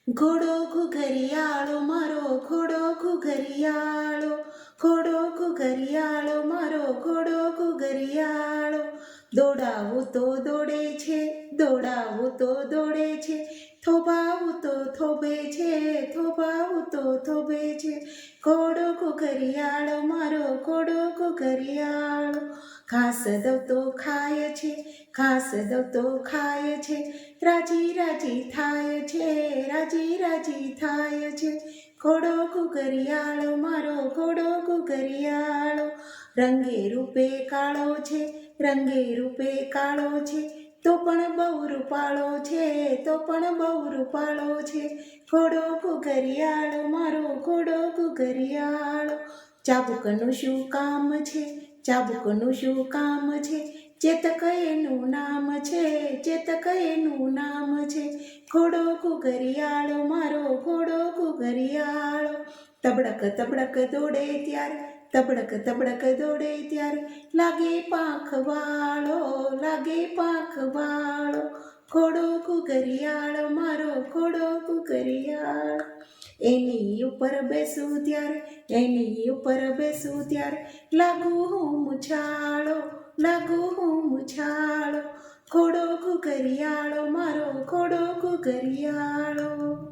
ઘોડો ઘુઘરિયાળો મારો ઘોડો ઘુઘરિયાળો, ઘોડો ઘુઘરિયાળો મારો ઘોડો ઘુઘરિયાળો. દોડાવું તો દોડે છે, દોડાવું તો દોડે છે, થોભાવું તો થોભે છે, થોભાવું તો થોભે છે. ઘોડો ઘુઘરિયાળો મારો ઘોડો ઘુઘરિયાળો. ઘાસ દઉં તો ખાય છે, ઘાસ દઉં તો ખાય છે, રાજી રાજી થાય છે, રાજી રાજી થાય છે. ઘોડો ઘુઘરિયાળો મારો ઘોડો ઘુઘરિયાળો. રંગે રૂપે કાળો છે, રંગે રૂપે કાળો છે, તો પણ બહુ રૂપાળો છે, તો પણ બહુ રૂપાળો છે. ઘોડો ઘુઘરિયાળો મારો ઘોડો ઘુઘરિયાળો. ચાબુકનું શું કામ છે, ચાબુકનું શું કામ છે, ચેતક એનું નામ છે, ચેતક એનું નામ છે. ઘોડો ઘુઘરિયાળો મારો ઘોડો ઘુઘરિયાળો. તબડક તબડક દોડે ત્યારે, તબડક તબડક દોડે ત્યારે, લાગે પાંખ વાળો, લાગે પાંખ વાળો. ઘોડો ઘુઘરિયાળો મારો ઘોડો ઘુઘરિયાળો. એની ઉપર બેસું ત્યારે, એની ઉપર બેસું ત્યારે, લાગુ હું મુછાળો, લાગુ હું મુછાળો. ઘોડો ઘુઘરિયાળો મારો ઘોડો ઘુઘરિયાળો.